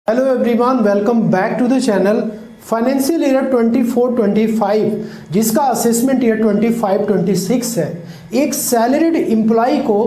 Hello everyone, welcome back to the channel. Financial year 24-25 जिसका assessment year 25-26 है, एक salaried employee को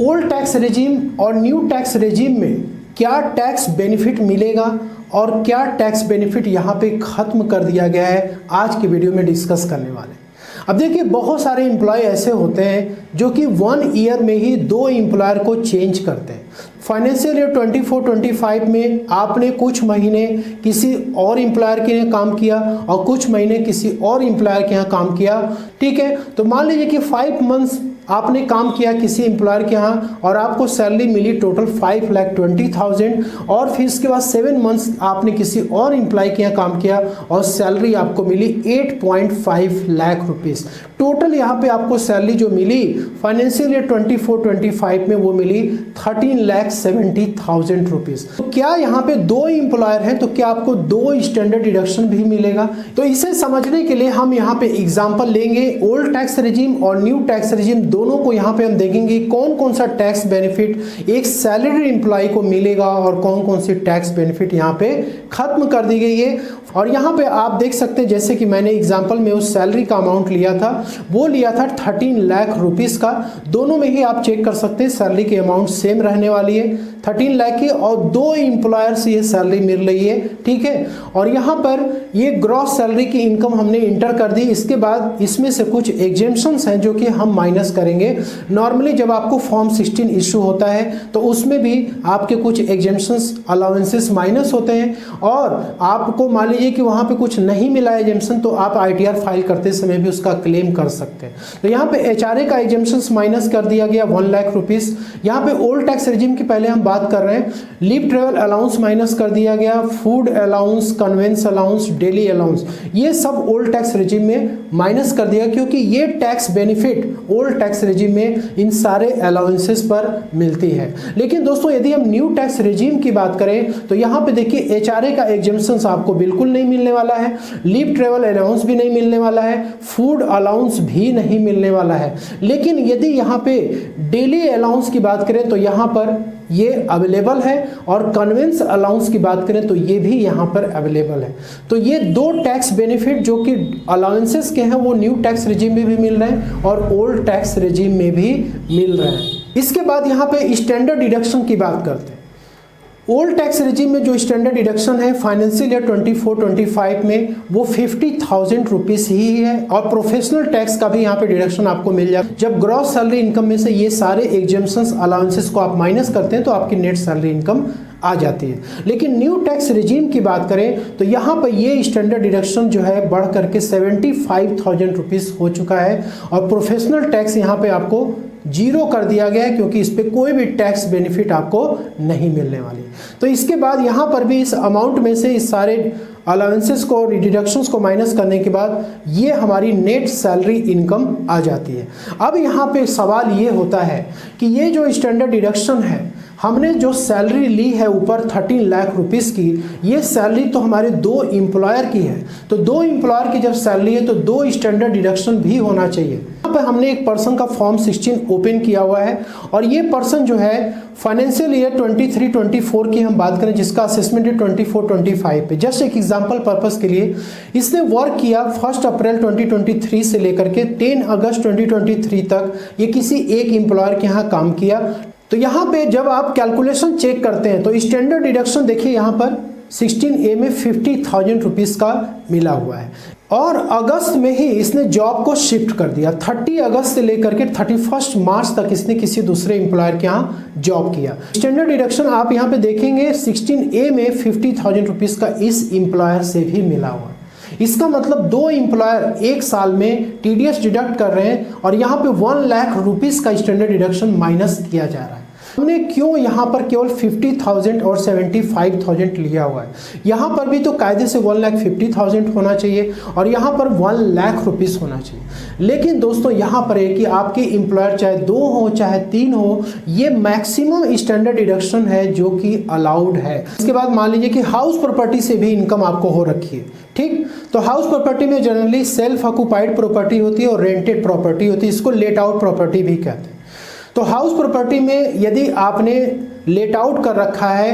old tax regime और new tax regime में क्या टैक्स बेनिफिट मिलेगा और क्या टैक्स बेनिफिट यहाँ पे ख़त्म कर दिया गया है, आज की वीडियो में डिस्कस करने वाले हैं। अब देखिए, बहुत सारे एम्प्लॉय ऐसे होते हैं जो कि 1 ईयर में ही 2 एम्प्लॉयर को चेंज करते हैं। फाइनेंशियल ईयर 24-25 में आपने कुछ महीने किसी और एम्प्लॉयर के यहाँ काम किया और कुछ महीने किसी और एम्प्लॉयर के यहाँ काम किया, ठीक है। तो मान लीजिए कि 5 मंथ्स आपने काम किया किसी एम्प्लॉयर के यहाँ और आपको सैलरी मिली टोटल 5,20,000, और फिर इसके बाद 7 मंथ्स आपने किसी और एम्प्लॉय के यहाँ काम किया और सैलरी आपको मिली 8.5 लाख रुपीस। टोटल यहाँ पे आपको सैलरी जो मिली फाइनेंशियल ईयर 24-25 में वो मिली 13,70,000 रुपीस। तो क्या यहाँ पे 2 एम्प्लॉयर हैं तो क्या आपको 2 स्टैंडर्ड डिडक्शन भी मिलेगा? तो इसे समझने के लिए हम यहाँ पे एग्जांपल लेंगे ओल्ड टैक्स रेजिम और न्यू टैक्स रेजिम, दोनों को यहाँ पे हम देखेंगे कौन कौन सा टैक्स बेनिफिट एक सैलरी एम्प्लॉय को मिलेगा और कौन कौन सी टैक्स बेनिफिट यहाँ पे खत्म कर दी गई है। और यहाँ पे आप देख सकते हैं, जैसे कि मैंने एग्जांपल में उस सैलरी का अमाउंट लिया था, वो लिया था 13 लाख रुपीस का। दोनों में ही आप चेक कर सकते हैं सैलरी की अमाउंट सेम रहने वाली है 13 लाख की, और 2 एम्प्लॉयर से ये सैलरी मिल रही है, ठीक है। और यहाँ पर ये ग्रॉस सैलरी की इनकम हमने इंटर कर दी। इसके बाद इसमें से कुछ एग्जेम्पशंस हैं जो कि हम माइनस करेंगे। नॉर्मली जब आपको फॉर्म 16 इशू होता है तो उसमें भी आपके कुछ एग्जेम्पशंस अलाउंसेस माइनस होते हैं, और आपको मान लीजिए कि वहाँ पे कुछ नहीं मिला एग्जेम्पशन तो आप ITR फाइल करते समय भी उसका क्लेम कर सकते हैं। तो यहाँ पे HRA का एग्जेम्पशंस माइनस कर दिया गया 1 लाख रुपीस। यहाँ पे ओल्ड टैक्स रेजिम की पहले हम बात कर रहे हैं, लीव ट्रेवल अलाउंस माइनस कर दिया गया, food allowance, convince allowance, daily allowance, ये सब ओल्ड टैक्स रेजिम में माइनस कर दिया, क्योंकि ये tax benefit old tax regime में इन सारे अलाउंसेस पर मिलती है। लेकिन दोस्तों, यदि हम न्यू टैक्स रेजिम की बात करें तो यहाँ पे देखिए HRA का एग्जेम्पशंस आपको बिल्कुल नहीं मिलने वाला है, लीव ट्रेवल अलाउंस भी नहीं मिलने वाला है, फूड अलाउंस भी नहीं मिलने वाला है। लेकिन यदि यहाँ पे डेली अलाउंस की बात करें तो यहाँ पर ये अवेलेबल है, और कन्वेंस अलाउंस की बात करें तो ये भी यहाँ पर अवेलेबल है। तो ये 2 टैक्स बेनिफिट जो कि अलाउंसेस के हैं वो न्यू टैक्स रेजिम में भी मिल रहे हैं और ओल्ड टैक्स रेजिम में भी मिल रहे हैं। इसके बाद यहाँ पे स्टैंडर्ड डिडक्शन की बात करते हैं। ओल्ड टैक्स रेजिम में जो स्टैंडर्ड डिडक्शन है फाइनेंशियल ईयर 24-25 में वो 50,000 रुपीस ही है, और प्रोफेशनल टैक्स का भी यहाँ पे डिडक्शन आपको मिल जाए। जब ग्रॉस सैलरी इनकम में से ये सारे एग्जेम्पशंस अलाउंसेस को आप माइनस करते हैं तो आपकी नेट सैलरी इनकम आ जाती है। लेकिन न्यू टैक्स रेजिम की बात करें तो यहाँ पर ये स्टैंडर्ड डिडक्शन जो है बढ़ करके 75,000 रुपीस हो चुका है, और प्रोफेशनल टैक्स यहाँ पे आपको 0 कर दिया गया है, क्योंकि इस पर कोई भी टैक्स बेनिफिट आपको नहीं मिलने वाली। तो इसके बाद यहाँ पर भी इस अमाउंट में से इस सारे अलाउंसेस को डिडक्शंस को माइनस करने के बाद ये हमारी नेट सैलरी इनकम आ जाती है। अब यहाँ पे सवाल ये होता है कि ये जो स्टैंडर्ड डिडक्शन है, हमने जो सैलरी ली है ऊपर 13 लाख रुपीस की, ये सैलरी तो हमारे 2 एम्प्लॉयर की है। तो 2 एम्प्लॉयर की जब सैलरी है तो 2 स्टैंडर्ड डिडक्शन भी होना चाहिए। यहाँ पे हमने एक पर्सन का फॉर्म 16 ओपन किया हुआ है, और ये पर्सन जो है फाइनेंशियल ईयर 23-24 की हम बात करें जिसका असेसमेंट है 24-25 पे। जस्ट एक एग्जांपल पर्पस के लिए इसने वर्क किया 1 अप्रैल 2023 से लेकर के 10 अगस्त 2023 तक ये किसी एक एम्प्लॉयर के यहाँ काम किया। तो यहाँ पे जब आप कैलकुलेशन चेक करते हैं तो स्टैंडर्ड डिडक्शन देखिए यहाँ पर 16A में 50,000 रुपीस का मिला हुआ है, और अगस्त में ही इसने जॉब को शिफ्ट कर दिया। 30 अगस्त से लेकर के 31 मार्च तक इसने किसी दूसरे एम्प्लॉयर के यहाँ जॉब किया। स्टैंडर्ड डिडक्शन आप यहाँ पे देखेंगे 16A में 50,000 रुपीस का इस एम्प्लॉयर से भी मिला हुआ है। इसका मतलब 2 एम्प्लॉयर एक साल में TDS डिडक्ट कर रहे हैं, और यहाँ पे 1 लाख रुपीस का स्टैंडर्ड डिडक्शन माइनस किया जा रहा है। हमने क्यों यहाँ पर केवल 50,000 और 75,000 लिया हुआ है? यहाँ पर भी तो कायदे से 1,50,000 होना चाहिए, और यहाँ पर 1 लाख रुपीस होना चाहिए। लेकिन दोस्तों यहाँ पर है कि आपके एम्प्लॉयर चाहे 2 हो चाहे 3 हो, ये मैक्सिमम स्टैंडर्ड डिडक्शन है जो कि अलाउड है। इसके बाद मान लीजिए कि हाउस प्रॉपर्टी से भी इनकम आपको हो रखी है, ठीक। तो हाउस प्रॉपर्टी में जनरली सेल्फ ऑक्युपाइड प्रॉपर्टी होती है और रेंटेड प्रॉपर्टी होती है, इसको लेट आउट प्रॉपर्टी भी कहते हैं। तो हाउस प्रॉपर्टी में यदि आपने लेट आउट कर रखा है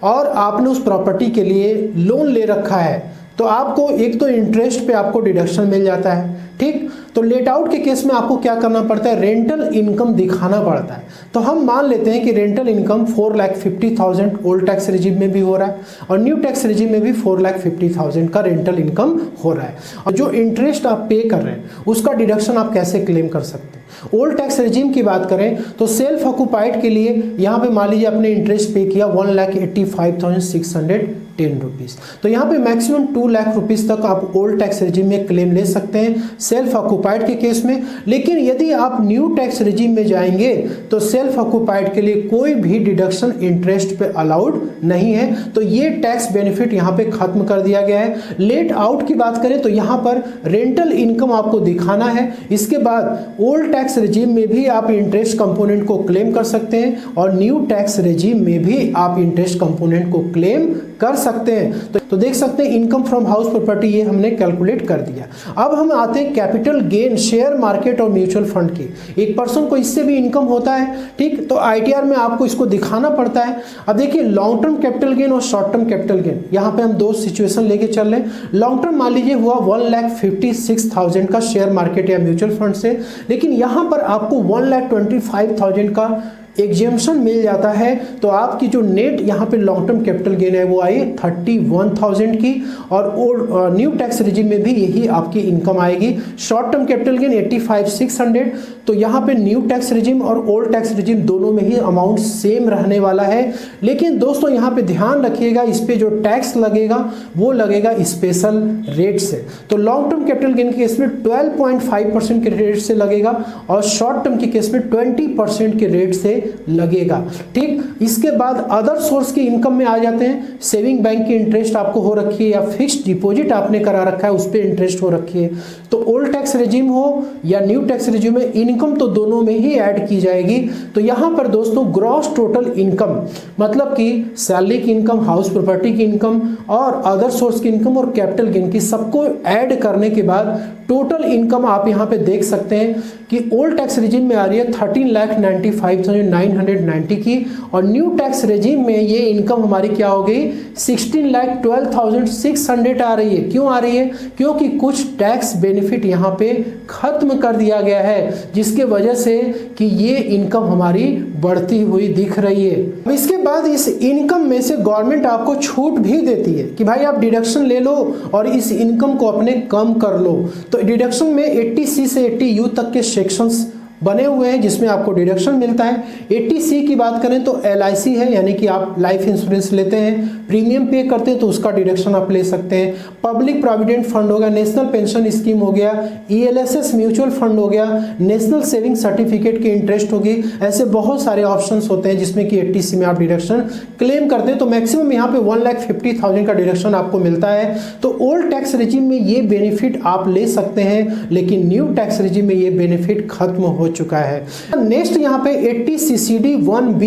और आपने उस प्रॉपर्टी के लिए लोन ले रखा है तो आपको एक तो इंटरेस्ट पे आपको डिडक्शन मिल जाता है, ठीक। तो लेट आउट के केस में आपको क्या करना पड़ता है, रेंटल इनकम दिखाना पड़ता है। तो हम मान लेते हैं कि rental income 4,50,000 old tax regime में भी हो रहा है और न्यू टैक्स रिजीम में भी 4,50,000 का रेंटल इनकम हो रहा है, और जो इंटरेस्ट आप पे कर रहे हैं उसका डिडक्शन आप कैसे क्लेम कर सकते हैं। ओल्ड टैक्स रिजीम की बात करें तो सेल्फ ऑक्यूपाइड के लिए यहाँ पे मान लीजिए आपने इंटरेस्ट पे किया 1,85,610 रुपीज़, तो यहाँ पे मैक्सिमम 2 लाख रुपीज़ तक आप ओल्ड टैक्स रिजीम में क्लेम ले सकते हैं सेल्फ ऑक्यूपाइड के केस में। लेकिन यदि आप न्यू टैक्स रिजीम में जाएंगे तो सेल्फ ऑक्यूपाइड के लिए कोई भी डिडक्शन इंटरेस्ट पे अलाउड नहीं है, तो ये टैक्स बेनिफिट यहाँ पे खत्म कर दिया गया है। लेट आउट की बात करें तो यहाँ पर रेंटल इनकम आपको दिखाना है, इसके बाद ओल्ड टैक्स रिजीम में भी आप इंटरेस्ट कंपोनेंट को क्लेम कर सकते हैं और न्यू टैक्स रिजीम में भी आप इंटरेस्ट कंपोनेंट को क्लेम कर सकते हैं। तो देख सकते हैं इनकम फ्रॉम हाउस प्रॉपर्टी ये हमने कैलकुलेट कर दिया। अब हम आते हैं कैपिटल गेन शेयर मार्केट और म्यूचुअल फंड की। एक पर्सन को इससे भी इनकम होता है, ठीक। तो आईटीआर में आपको इसको दिखाना पड़ता है। अब देखिए लॉन्ग टर्म कैपिटल गेन और शॉर्ट टर्म कैपिटल गेन, यहाँ पे हम दो सिचुएशन लेके चल रहे हैं। लॉन्ग टर्म मान लीजिए हुआ 1,56,000 का शेयर मार्केट या म्यूचुअल फंड से, लेकिन यहाँ पर आपको 1,25,000 का एग्जेम्पशन मिल जाता है, तो आपकी जो नेट यहाँ पे लॉन्ग टर्म कैपिटल गेन है वो आई 31,000 की, और न्यू टैक्स रिजीम में भी यही आपकी इनकम आएगी। शॉर्ट टर्म कैपिटल गेन 85,600, तो यहाँ पे न्यू टैक्स रिजीम और ओल्ड टैक्स रिजीम दोनों में ही अमाउंट सेम रहने वाला है। लेकिन दोस्तों यहाँ पे ध्यान रखिएगा, इस पे जो टैक्स लगेगा वो लगेगा स्पेशल रेट से। तो लॉन्ग टर्म कैपिटल गेन के केस में 12.5% के रेट से लगेगा और शॉर्ट टर्म के केस में 20% के रेट से लगेगा, ठीक। इसके बाद अदर सोर्स की इनकम में आ जाते हैं। सेविंग बैंक की इंटरेस्ट आपको हो रखी है या फिक्स्ड डिपॉजिट आपने करा रखा है उस पर इंटरेस्ट हो रखी है। तो ओल्ड टैक्स रिजीम हो या न्यू टैक्स रिजीम में इनकम तो दोनों में ही ऐड की जाएगी। तो यहां पर दोस्तों ग्रॉस टोटल इनकम मतलब कि सैलरी की इनकम, हाउस प्रॉपर्टी की इनकम और अदर सोर्स की इनकम और कैपिटल गेन की सबको ऐड करने के बाद टोटल इनकम आप यहां पे देख सकते हैं कि ओल्ड टैक्स रिजीम में आ रही है 13,95,990 की, और न्यू टैक्स रिजीम में ये इनकम हमारी क्या हो गई 16,12,600 आ रही है। क्यों आ रही है? क्योंकि कुछ टैक्स बेनिफिट यहाँ पे खत्म कर दिया गया है, जिसके वजह से कि ये इनकम हमारी बढ़ती हुई दिख रही है। अब इसके बाद इस इनकम में से गवर्नमेंट आपको छूट भी देती है कि भाई आप डिडक्शन ले लो और इस इनकम को अपने कम कर लो। तो डिडक्शन में 80C से 80U तक के सेक्शंस बने हुए हैं जिसमें आपको डिडक्शन मिलता है। 80C की बात करें तो LIC है, यानी कि आप लाइफ इंश्योरेंस लेते हैं, प्रीमियम पे करते हैं तो उसका डिडक्शन आप ले सकते हैं। पब्लिक प्रोविडेंट फंड हो गया, नेशनल पेंशन स्कीम हो गया, ELSS म्यूचुअल फंड हो गया, नेशनल सेविंग सर्टिफिकेट की इंटरेस्ट होगी। ऐसे बहुत सारे ऑप्शंस होते हैं जिसमें कि 80C में आप डिडक्शन क्लेम करते हैं। तो मैक्सिमम यहाँ पे 1,50,000 का डिडक्शन आपको मिलता है। तो ओल्ड टैक्स रिजीम में ये बेनिफिट आप ले सकते हैं, लेकिन न्यू टैक्स रिजीम में ये बेनिफिट खत्म हो चुका है। नेक्स्ट यहाँ पे 80CCD1B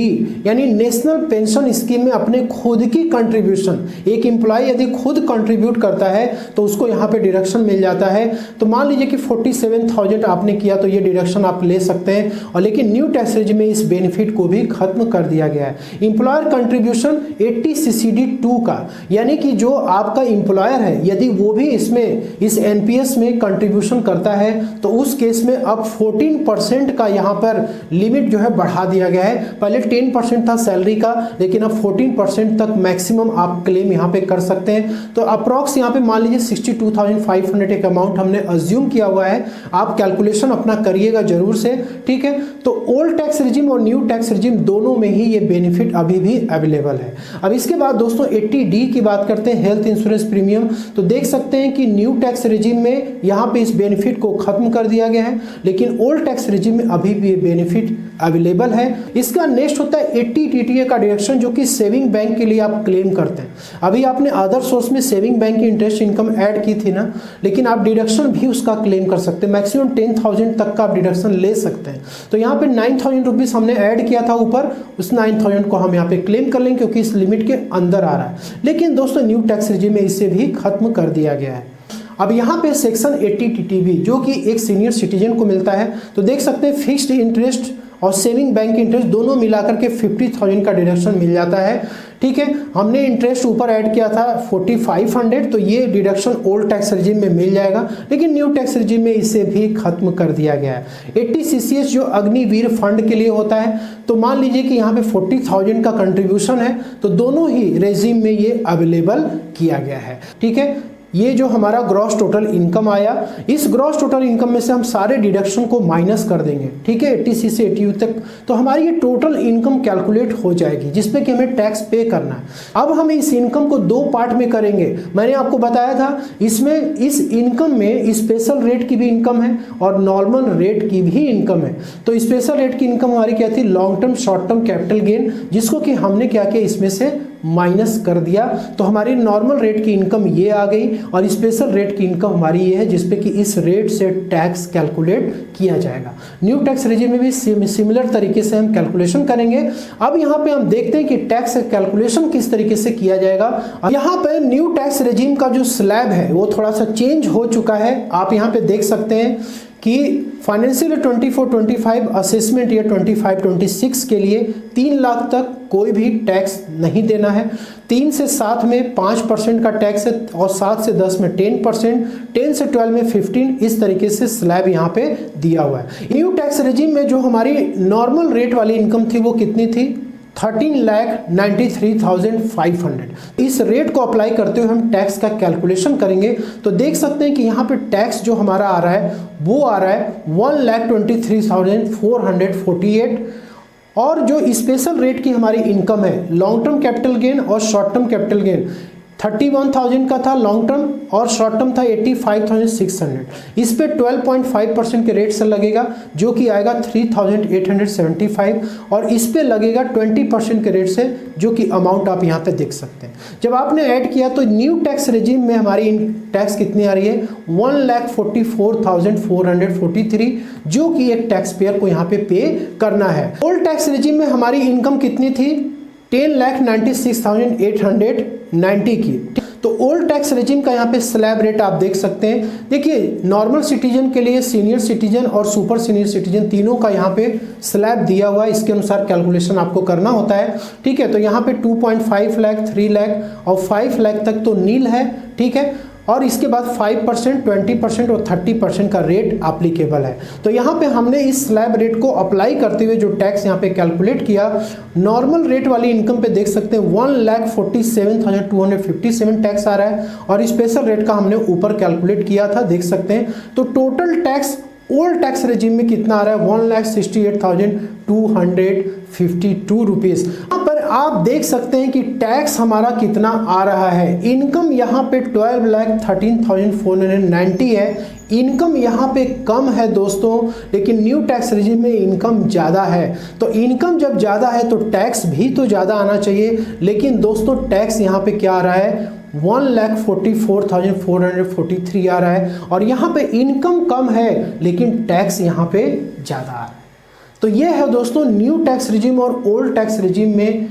यानी नेशनल पेंशन स्कीम में अपने खुद की कंट्रीब्यूशन, एक एम्प्लॉय यदि खुद कंट्रीब्यूट करता है तो उसको यहाँ पे डिडक्शन मिल जाता है। तो मान लीजिए कि 47,000 आपने किया तो ये डिडक्शन आप ले सकते हैं, और लेकिन न्यू टैक्स रिजीम में इस बेनिफिट को भी खत्म कर दिया गया है। एम्प्लॉयर कंट्रीब्यूशन 80CCD2 का, यानी कि जो आपका एम्प्लॉयर है यदि वो भी इसमें इस NPS में कंट्रीब्यूशन करता है तो उस केस में अब 14% का यहाँ पर लिमिट जो है बढ़ा दिया गया है। पहले 10% था सैलरी का, लेकिन अब 14% तक मैक्सिमम आप क्लेम यहाँ पे कर सकते हैं। तो अप्रॉक्स यहाँ पे मान लीजिए 62,500 एक अमाउंट हमने अज्यूम किया हुआ है। आप कैलकुलेशन अपना करिएगा जरूर से, ठीक है। तो ओल्ड टैक्स रिजीम और न्यू टैक्स रिजीम दोनों में ही ये बेनिफिट अभी भी अवेलेबल है। अब इसके बाद दोस्तों 80D की बात करते हैं, हेल्थ इंश्योरेंस प्रीमियम। तो देख सकते हैं कि न्यू टैक्स रिजीम में यहाँ पे इस बेनिफिट को खत्म कर दिया गया है, लेकिन ओल्ड टैक्स रिजीम में अभी भी ये बेनिफिट अवेलेबल है। इसका नेक्स्ट होता है 80 TTA का डिडक्शन, जो कि सेविंग बैंक के लिए आप क्लेम करते हैं। अभी आपने अदर सोर्स में सेविंग बैंक की इंटरेस्ट इनकम ऐड की थी ना, लेकिन आप डिडक्शन भी उसका क्लेम कर सकते हैं। मैक्सिमम 10,000 तक का आप डिडक्शन ले सकते हैं। तो यहाँ पे 9,000 रुपीज़ हमने ऐड किया था ऊपर, उस 9,000 को हम यहाँ पे क्लेम कर लेंगे क्योंकि इस लिमिट के अंदर आ रहा है। लेकिन दोस्तों न्यू टैक्स रिजीम में इसे भी खत्म कर दिया गया है। अब यहाँ पे सेक्शन 80 TTB जो कि एक सीनियर सिटीजन को मिलता है, तो देख सकते हैं फिक्स्ड इंटरेस्ट और सेविंग बैंक इंटरेस्ट दोनों मिलाकर के 50,000 का डिडक्शन मिल जाता है। ठीक है, हमने इंटरेस्ट ऊपर ऐड किया था 4500, तो ये डिडक्शन ओल्ड टैक्स रिजीम में मिल जाएगा, लेकिन न्यू टैक्स रिजीम में इसे भी खत्म कर दिया गया है। 80 CCS जो अग्निवीर फंड के लिए होता है, तो मान लीजिए कि यहाँ पे 40,000 का कंट्रीब्यूशन है, तो दोनों ही रेजिम में ये अवेलेबल किया गया है। ठीक है, ये जो हमारा ग्रॉस टोटल इनकम आया, इस ग्रॉस टोटल इनकम में से हम सारे डिडक्शन को माइनस कर देंगे। ठीक है, 80C से 80U तक, तो हमारी ये टोटल इनकम कैलकुलेट हो जाएगी जिसपे कि हमें टैक्स पे करना है। अब हम इस इनकम को दो पार्ट में करेंगे। मैंने आपको बताया था इसमें, इस इनकम में स्पेशल रेट की भी इनकम है और नॉर्मल रेट की भी इनकम है। तो स्पेशल रेट की इनकम हमारी क्या थी, long term short term capital gain, जिसको कि हमने क्या किया, इसमें से माइनस कर दिया। तो हमारी नॉर्मल रेट की इनकम ये आ गई और स्पेशल रेट की इनकम हमारी ये है, जिसपे कि इस रेट से टैक्स कैलकुलेट किया जाएगा। न्यू टैक्स रेजिम में भी सिमिलर तरीके से हम कैलकुलेशन करेंगे। अब यहाँ पे हम देखते हैं कि टैक्स कैलकुलेशन किस तरीके से किया जाएगा। यहाँ पे न्यू टैक्स रेजिम का जो स्लैब है वो थोड़ा सा चेंज हो चुका है। आप यहाँ पे देख सकते हैं कि फाइनेंशियल 24-25 असेसमेंट ईयर 25-26 के लिए 3 लाख तक कोई भी टैक्स नहीं देना है। 3 से 7 में 5% का टैक्स है और 7 से 10 में 10%, 10 से 12 में 15, इस तरीके से स्लैब यहाँ पे दिया हुआ है। न्यू टैक्स रेजिम में जो हमारी नॉर्मल रेट वाली इनकम थी वो कितनी थी, 13,93,500। इस रेट को अप्लाई करते हुए हम टैक्स का कैलकुलेशन करेंगे, तो देख सकते हैं कि यहाँ पे टैक्स जो हमारा आ रहा है वो आ रहा है 1,23,448। और जो स्पेशल रेट की हमारी इनकम है, लॉन्ग टर्म कैपिटल गेन और शॉर्ट टर्म कैपिटल गेन 31,000 का था लॉन्ग टर्म और शॉर्ट टर्म था 85,600। इस पे 12.5% के रेट से लगेगा, जो कि आएगा 3,875, और इस पे लगेगा 20% के रेट से, जो कि अमाउंट आप यहाँ पे देख सकते हैं। जब आपने ऐड किया तो न्यू टैक्स रेजिम में हमारी टैक्स कितनी आ रही है, 1,44,443, जो कि एक टैक्स पेयर को यहाँ पे करना है। ओल्ड टैक्स रेजिम में हमारी इनकम कितनी थी, 10,96,890 की। तो ओल्ड टैक्स रेजिम का यहाँ पे स्लैब रेट आप देख सकते हैं। देखिए, नॉर्मल सिटीजन के लिए सीनियर सिटीजन और सुपर सीनियर सिटीजन तीनों का यहाँ पे स्लैब दिया हुआ है, इसके अनुसार कैलकुलेशन आपको करना होता है। ठीक है, तो यहाँ पे 2.5 लाख, 3 लाख और 5 लाख तक तो नील है। ठीक है, और इसके बाद 5%, 20% और 30% का रेट एप्लीकेबल है। तो यहाँ पे हमने इस स्लैब रेट को अप्लाई करते हुए जो टैक्स यहाँ पे कैलकुलेट किया, नॉर्मल रेट वाली इनकम पे देख सकते हैं 1,47,257 टैक्स आ रहा है, और स्पेशल रेट का हमने ऊपर कैलकुलेट किया था, देख सकते हैं। तो total tax old tax regime में कितना आ रहा है, 1,68,252 रुपीज़। यहाँ पर आप देख सकते हैं कि टैक्स हमारा कितना आ रहा है। इनकम यहाँ पे 12,13,490 है। इनकम यहाँ पे कम है दोस्तों, लेकिन न्यू टैक्स रेजिम में इनकम ज़्यादा है। तो इनकम जब ज़्यादा है तो टैक्स भी तो ज़्यादा आना चाहिए, लेकिन दोस्तों टैक्स यहाँ पे क्या आ रहा है, 1,44,443 आ रहा है। और यहाँ पे इनकम कम है लेकिन टैक्स यहाँ पे ज़्यादा आ रहा है। तो ये है दोस्तों न्यू टैक्स रेजिम और ओल्ड टैक्स रेजिम में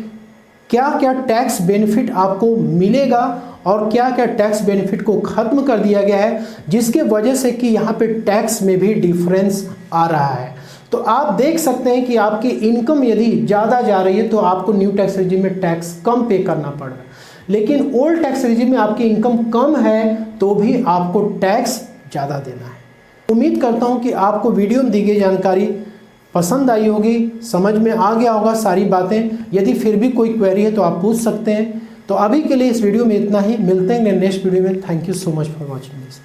क्या क्या टैक्स बेनिफिट आपको मिलेगा और क्या क्या टैक्स बेनिफिट को ख़त्म कर दिया गया है, जिसके वजह से कि यहाँ पे टैक्स में भी डिफरेंस आ रहा है। तो आप देख सकते हैं कि आपकी इनकम यदि ज़्यादा जा रही है तो आपको न्यू टैक्स रेजिम में टैक्स कम पे करना पड़ रहा है, लेकिन ओल्ड टैक्स रेजिम में आपकी इनकम कम है तो भी आपको टैक्स ज़्यादा देना है। उम्मीद करता हूँ कि आपको वीडियो में दी गई जानकारी पसंद आई होगी, समझ में आ गया होगा सारी बातें। यदि फिर भी कोई क्वेरी है तो आप पूछ सकते हैं। तो अभी के लिए इस वीडियो में इतना ही, मिलते हैं नेक्स्ट वीडियो में। Thank you so much for watching this.